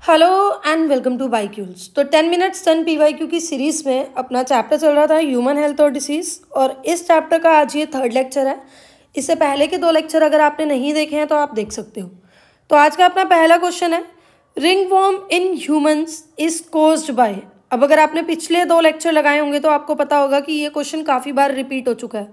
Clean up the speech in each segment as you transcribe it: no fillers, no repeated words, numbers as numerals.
Hello and welcome to बाईक्यूल्स। तो 10 minutes 10 PYQ की सीरीज़ में अपना चैप्टर चल रहा था ह्यूमन हेल्थ और डिसीज़, और इस चैप्टर का आज ये थर्ड लेक्चर है। इससे पहले के दो लेक्चर अगर आपने नहीं देखे हैं तो आप देख सकते हो। तो आज का अपना पहला क्वेश्चन है, ringworm in humans is caused by. अब अगर आपने पिछले दो लेक्चर लगाए होंगे तो आपको पता होगा कि ये क्वेश्चन काफ़ी बार रिपीट हो चुका है।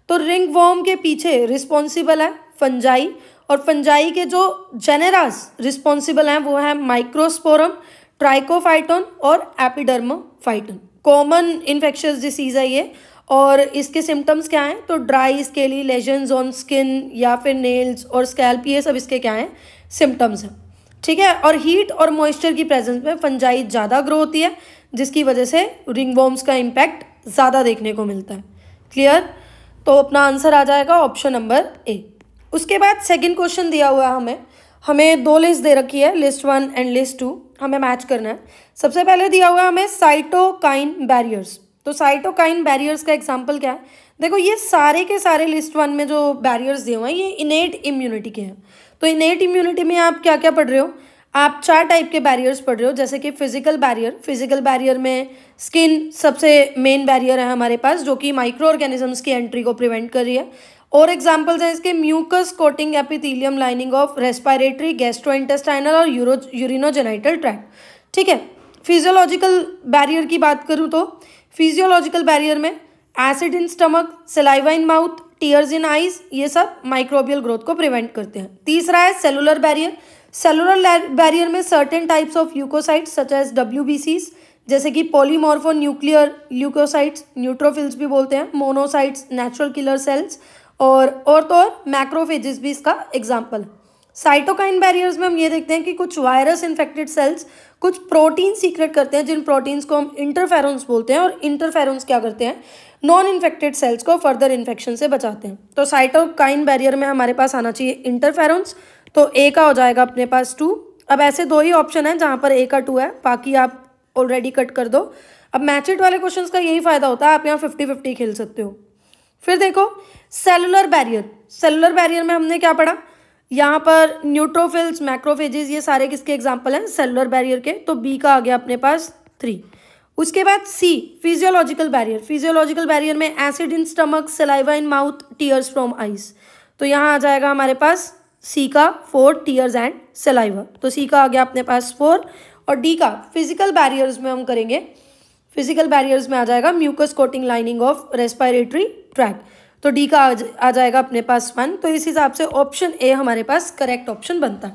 तो रिंगवॉर्म के पीछे रिस्पॉन्सिबल है फंजाई, और फंजाई के जो जेनेरास रिस्पॉन्सिबल हैं वो है माइक्रोस्पोरम, ट्राइकोफाइटोन और एपिडर्मोफाइटोन। कॉमन इन्फेक्शियस डिसीज है ये, और इसके सिम्टम्स क्या हैं? तो dry scaly lesions on skin या फिर नेल्स और स्कैल्प, ये सब इसके क्या हैं? सिम्टम्स हैं। ठीक है। और हीट और मॉइस्चर की प्रेजेंस में फंजाई ज़्यादा ग्रो होती है, जिसकी वजह से रिंगवॉर्म्स का इम्पैक्ट ज़्यादा देखने को मिलता है। क्लियर? तो अपना आंसर आ जाएगा ऑप्शन नंबर ए। उसके बाद सेकंड क्वेश्चन दिया हुआ है हमें दो लिस्ट दे रखी है, लिस्ट 1 एंड लिस्ट 2, हमें मैच करना है। सबसे पहले दिया हुआ है हमें साइटोकाइन बैरियर्स। तो साइटोकाइन बैरियर्स का एग्जांपल क्या है? देखो, ये सारे के सारे लिस्ट 1 में जो बैरियर्स दिए हुए हैं ये इनेट इम्यूनिटी के हैं। तो इनेट इम्यूनिटी में आप क्या क्या पढ़ रहे हो? आप 4 टाइप के बैरियर्स पढ़ रहे हो, जैसे कि फिजिकल बैरियर। फिजिकल बैरियर में स्किन सबसे मेन बैरियर है हमारे पास, जो कि माइक्रो ऑर्गेनिजम्स की एंट्री को प्रिवेंट कर रही है। और एग्जांपल्स हैं इसके, mucus coating epithelium lining of respiratory, gastrointestinal और यूरिनोजेनिटल ट्रैक्ट। ठीक है। फिजियोलॉजिकल बैरियर की बात करूँ तो फिजियोलॉजिकल बैरियर में acid in stomach, saliva in mouth, tears in eyes, ये सब माइक्रोबियल ग्रोथ को प्रिवेंट करते हैं। तीसरा है सेलुलर बैरियर। सेलुलर बैरियर में certain types of leukocytes such as WBCs, जैसे कि पॉलीमॉर्फो न्यूक्लियर ल्यूकोसाइट्स, न्यूट्रोफिल्स भी बोलते हैं, मोनोसाइट्स, नेचुरल किलर सेल्स, और तो और मैक्रोफेजेस भी इसका एग्जाम्पल है। साइटोकाइन बैरियर्स में हम ये देखते हैं कि कुछ वायरस इन्फेक्टेड सेल्स कुछ प्रोटीन सीक्रेट करते हैं, जिन प्रोटीन्स को हम इंटरफेरोन्स बोलते हैं, और इंटरफेरोन्स क्या करते हैं? नॉन इन्फेक्टेड सेल्स को फर्दर इन्फेक्शन से बचाते हैं। तो साइटोकाइन बैरियर में हमारे पास आना चाहिए इंटरफेरोन्स, तो ए का हो जाएगा अपने पास 2। अब ऐसे दो ही ऑप्शन है जहाँ पर ए का 2 है, बाकी आप ऑलरेडी कट कर दो। अब मैचिट वाले क्वेश्चंस का यही फायदा होता है, आप यहाँ 50-50 खेल सकते हो। फिर देखो सेलुलर बैरियर। सेलुलर बैरियर में हमने क्या पढ़ा? यहाँ पर न्यूट्रोफिल्स, मैक्रोफेजेस, ये सारे किसके एग्जाम्पल हैं? सेलुलर बैरियर के। तो बी का आ गया अपने पास 3। उसके बाद सी फिजियोलॉजिकल बैरियर। फिजियोलॉजिकल बैरियर में acid in stomach, saliva in mouth, tears from eyes. तो यहाँ आ जाएगा हमारे पास सी का 4, टीयर्स एंड सलाइवा। तो सी का आ गया अपने पास 4। और डी का फिजिकल बैरियर्स में हम करेंगे, फिजिकल बैरियर्स में आ जाएगा mucus coating lining of respiratory tract. तो डी का आ जाएगा अपने पास 1। तो इस हिसाब से ऑप्शन ए हमारे पास करेक्ट ऑप्शन बनता है।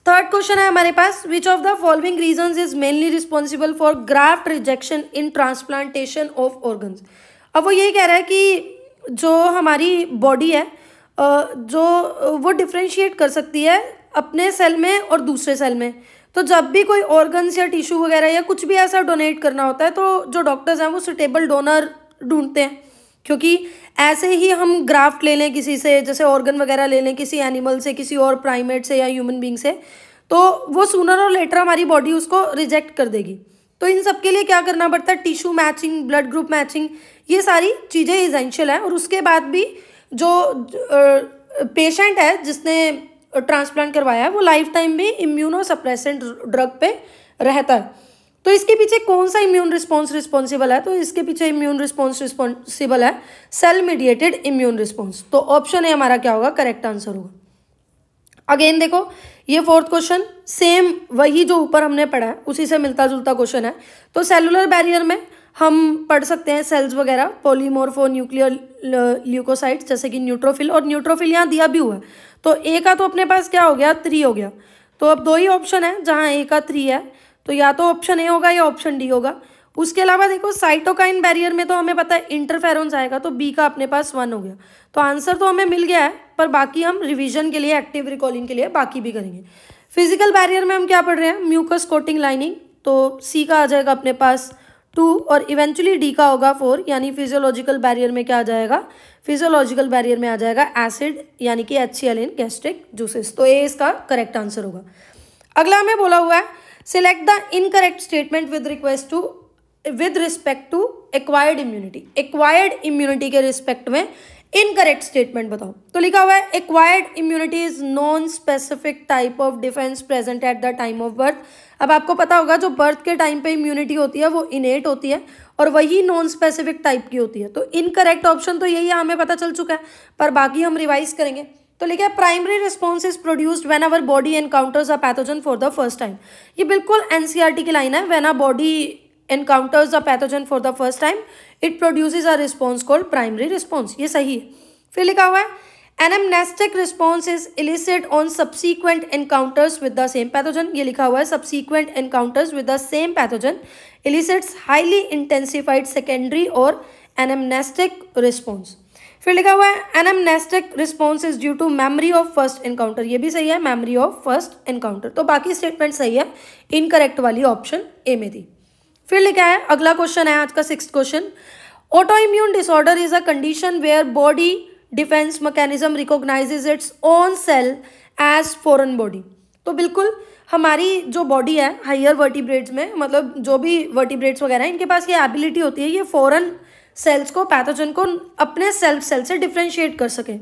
थर्ड क्वेश्चन है हमारे पास, which of the following reasons is mainly responsible for graft rejection in transplantation of organs. अब वो यही कह रहा है कि जो हमारी बॉडी है जो वो डिफ्रेंशिएट कर सकती है अपने सेल में और दूसरे सेल में। तो जब भी कोई ऑर्गन्स या टिश्यू वगैरह या कुछ भी ऐसा डोनेट करना होता है तो जो डॉक्टर्स हैं वो सुटेबल डोनर ढूंढते हैं, क्योंकि ऐसे ही हम ग्राफ्ट ले लें किसी से, जैसे ऑर्गन वगैरह ले लें किसी एनिमल से, किसी और प्राइमेट से या ह्यूमन बींग से, तो वो सूनर और लेटर हमारी बॉडी उसको रिजेक्ट कर देगी। तो इन सब के लिए क्या करना पड़ता है? Tissue matching, blood group matching, ये सारी चीज़ें इसेंशियल है। और उसके बाद भी जो पेशेंट है जिसने ट्रांसप्लांट करवाया है वो लाइफ टाइम भी इम्यूनो सप्रेसेंट ड्रग पे रहता है। तो इसके पीछे कौन सा इम्यून रिस्पॉन्स रिस्पॉन्सिबल है? तो इसके पीछे इम्यून रिस्पॉन्स रिस्पॉन्सिबल है सेल मीडिएटेड इम्यून रिस्पॉन्स। तो ऑप्शन ए हमारा क्या होगा? करेक्ट आंसर होगा। अगेन देखो, ये फोर्थ क्वेश्चन सेम वही जो ऊपर हमने पढ़ा है उसी से मिलता जुलता क्वेश्चन है। तो सेलुलर बैरियर में हम पढ़ सकते हैं सेल्स वगैरह, पॉलीमॉर्फो न्यूक्लियर ल्यूकोसाइट्स, जैसे कि न्यूट्रोफिल, और न्यूट्रोफिल यहाँ दिया भी हुआ है। तो ए का तो अपने पास क्या हो गया? 3 हो गया। तो अब दो ही ऑप्शन है जहाँ ए का 3 है, तो या तो ऑप्शन ए होगा या ऑप्शन डी होगा। उसके अलावा देखो साइटोकाइन बैरियर में तो हमें पता है इंटरफेरोन्स आएगा, तो बी का अपने पास 1 हो गया। तो आंसर तो हमें मिल गया है, पर बाकी हम रिवीजन के लिए, एक्टिव रिकॉलिंग के लिए बाकी भी करेंगे। फिजिकल बैरियर में हम क्या पढ़ रहे हैं? Mucus coating lining. तो सी का आ जाएगा अपने पास 2, और इवेंचुअली डी का होगा 4। यानी फिजियोलॉजिकल बैरियर में क्या आ जाएगा? फिजियोलॉजिकल बैरियर में आ जाएगा एसिड, यानी कि HCl इन गैस्ट्रिक जूसेस। तो ए इसका करेक्ट आंसर होगा। अगला हमें बोला हुआ है, select the incorrect statement with respect to acquired immunity. Acquired immunity के रिस्पेक्ट में इनकरेक्ट स्टेटमेंट बताओ। तो लिखा हुआ है acquired immunity is non specific type of defence present at the time of birth. अब आपको पता होगा जो बर्थ के टाइम पे इम्यूनिटी होती है वो इनेट होती है और वही नॉन स्पेसिफिक टाइप की होती है। तो इनकरेक्ट ऑप्शन तो यही है, हमें पता चल चुका है, पर बाकी हम रिवाइज करेंगे। तो लिखा है primary response is produced when our body encounters a pathogen for the first time. ये बिल्कुल एनसीईआरटी की लाइन है, when a body encounters a pathogen for the first time it produces a response called primary response। ये सही है। फिर लिखा हुआ है anamnestic response is elicited on subsequent encounters with the same pathogen। ये लिखा हुआ है subsequent encounters with the same pathogen elicits highly intensified secondary or anamnestic response। फिर लिखा हुआ है anamnestic response is due to memory of first encounter। ये भी सही है, memory of first encounter। तो बाकी स्टेटमेंट सही है, इनकरेक्ट वाली ऑप्शन ए में थी। फिर लिखा है अगला क्वेश्चन है आज का 6th question, autoimmune disorder is a condition where body defence mechanism recognises its own cell as foreign body. तो बिल्कुल हमारी जो बॉडी है हायर वर्टिब्रेट्स में, मतलब जो भी वर्टिब्रेट्स वगैरह हैं, इनके पास ये एबिलिटी होती है ये फॉरेन सेल्स को, पैथोजन को अपने सेल्फ सेल से डिफ्रेंशिएट कर सके।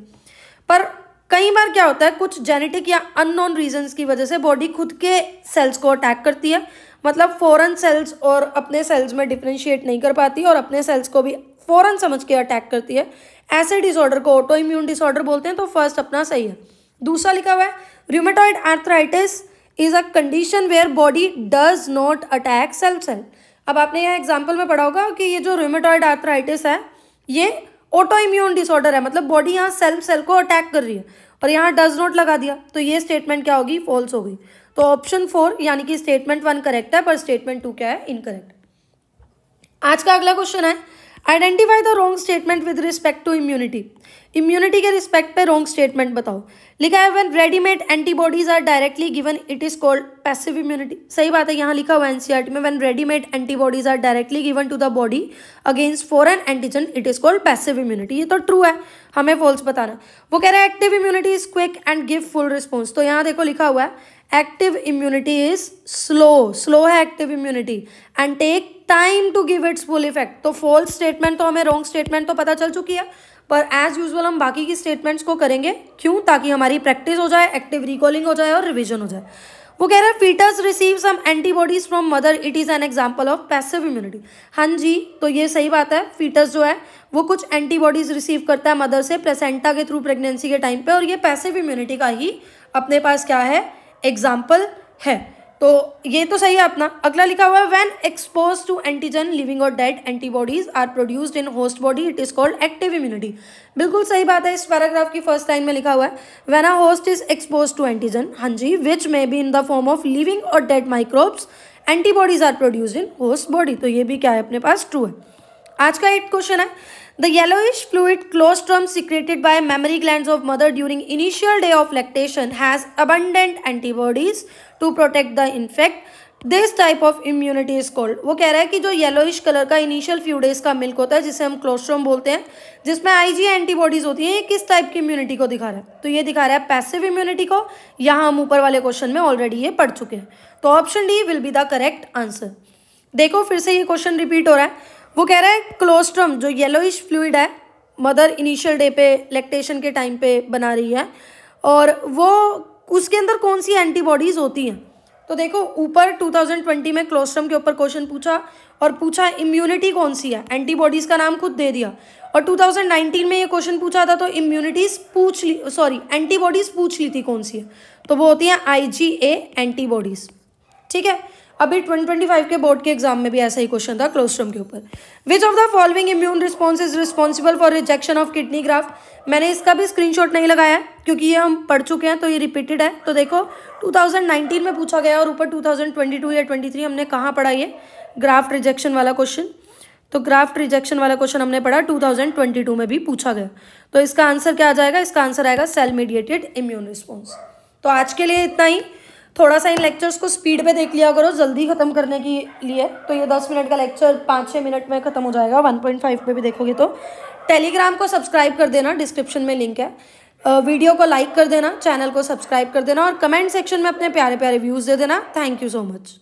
पर कई बार क्या होता है कुछ जेनेटिक या अननोन रीजंस की वजह से बॉडी खुद के सेल्स को अटैक करती है, मतलब फॉरेन सेल्स और अपने सेल्स में डिफ्रेंशिएट नहीं कर पाती और अपने सेल्स को भी फॉरेन समझ के अटैक करती है। ऐसे डिसऑर्डर को ऑटो इम्यून डिसऑर्डर बोलते हैं। तो फर्स्ट अपना सही है। दूसरा लिखा हुआ है rheumatoid arthritis is a condition where body does not attack self cell. अब आपने यह एग्जाम्पल में पढ़ा होगा कि ये जो रूमेटॉइड आर्थराइटिस है ये ऑटो इम्यून डिसऑर्डर है, मतलब बॉडी यहाँ सेल्फ सेल को अटैक कर रही है और यहाँ डज नॉट लगा दिया, तो ये स्टेटमेंट क्या होगी, फॉल्स होगी। तो ऑप्शन 4 यानी कि स्टेटमेंट 1 करेक्ट है, पर स्टेटमेंट 2 क्या है, इनकरेक्ट। आज का अगला क्वेश्चन है identify the wrong statement with respect to immunity. Immunity के रिस्पेक्ट पे रॉन्ग स्टेटमेंट बताओ। लिखा है when readymade antibodies are directly given it is called passive immunity. सही बात है, यहाँ लिखा हुआ है एनसीईआरटी में when readymade antibodies are directly given to the body against foreign antigen it is called passive immunity. ये तो ट्रू है, हमें फॉल्स बताना। वो कह रहा है active immunity is quick and give full response. तो यहाँ देखो लिखा हुआ है एक्टिव इम्यूनिटी इज स्लो है active immunity and take time to give its full effect. तो फॉल्स स्टेटमेंट तो हमें रॉन्ग स्टेटमेंट तो पता चल चुकी है, पर एज यूजुअल हम बाकी की स्टेटमेंट्स को करेंगे। क्यों? ताकि हमारी प्रैक्टिस हो जाए, एक्टिव रिकॉलिंग हो जाए और रिविजन हो जाए। वो कह रहा है foetus receive some antibodies from mother it is an example of passive immunity. हाँ जी, तो ये सही बात है, फीटस जो है वो कुछ एंटीबॉडीज रिसीव करता है मदर से प्लेसेंटा के थ्रू प्रेगनेंसी के टाइम पे, और ये पैसिव इम्यूनिटी का ही अपने पास क्या है, एग्जाम्पल है। तो ये तो सही है अपना। अगला लिखा हुआ है when expose to antigen living और dead antibodies are produced in host body it is called active immunity. बिल्कुल सही बात है, इस पैराग्राफ की फर्स्ट लाइन में लिखा हुआ है when a host is expose to antigen, हाँ जी, which may be in the form of living और dead microbes antibodies are produced in host body. तो ये भी क्या है अपने पास, ट्रू है। आज का 8th क्वेश्चन है the yellowish fluid colostrum secreted by mammary glands of mother during initial day of lactation has abundant antibodies to protect the infant. This type of immunity is called। वो कह रहा है कि जो येलोइश कलर का initial few days का milk होता है जिसे हम क्लोस्ट्रम बोलते हैं, जिसमें आईजी एंटीबॉडीज होती हैं, ये किस टाइप की इम्यूनिटी को दिखा रहा है? तो ये दिखा रहा है पैसिव इम्यूनिटी को। यहाँ हम ऊपर वाले क्वेश्चन में ऑलरेडी ये पढ़ चुके हैं, तो option D will be the correct answer. देखो फिर से ये क्वेश्चन रिपीट हो रहा है। वो कह रहा है क्लोस्ट्रम जो येलोइश फ्लूइड है मदर इनिशियल डे पे लैक्टेशन के टाइम पे बना रही है, और वो उसके अंदर कौन सी एंटीबॉडीज़ होती हैं। तो देखो ऊपर 2020 में क्लोस्ट्रम के ऊपर क्वेश्चन पूछा और पूछा इम्यूनिटी कौन सी है, एंटीबॉडीज़ का नाम खुद दे दिया। और 2019 में ये क्वेश्चन पूछा था तो इम्यूनिटीज़ एंटीबॉडीज़ पूछ ली थी कौन सी है, तो वो होती हैं IgA एंटीबॉडीज़। ठीक है, अभी 2025 के बोर्ड के एग्जाम में भी ऐसा ही क्वेश्चन था क्लोस्ट्रम के ऊपर। विच of the following immune response is responsible for rejection of kidney graft. मैंने इसका भी स्क्रीनशॉट नहीं लगाया क्योंकि ये हम पढ़ चुके हैं, तो ये रिपीटेड है। तो देखो 2019 में पूछा गया और ऊपर 2022 या 23 हमने कहाँ पढ़ा ये ग्राफ्ट रिजेक्शन वाला क्वेश्चन। तो ग्राफ्ट रिजेक्शन वाला क्वेश्चन हमने पढ़ा 2022 में भी पूछा गया। तो इसका आंसर क्या आ जाएगा, इसका आंसर आएगा सेल मीडिएटेड इम्यून रिस्पॉन्स। तो आज के लिए इतना ही। थोड़ा सा इन लेक्चर्स को स्पीड पे देख लिया करो जल्दी ख़त्म करने के लिए। तो ये 10 मिनट का लेक्चर 5-6 मिनट में ख़त्म हो जाएगा। 1.5 पे भी देखोगे तो टेलीग्राम को सब्सक्राइब कर देना, डिस्क्रिप्शन में लिंक है। वीडियो को लाइक कर देना, चैनल को सब्सक्राइब कर देना और कमेंट सेक्शन में अपने प्यारे प्यारे व्यूज़ दे देना। Thank you so much.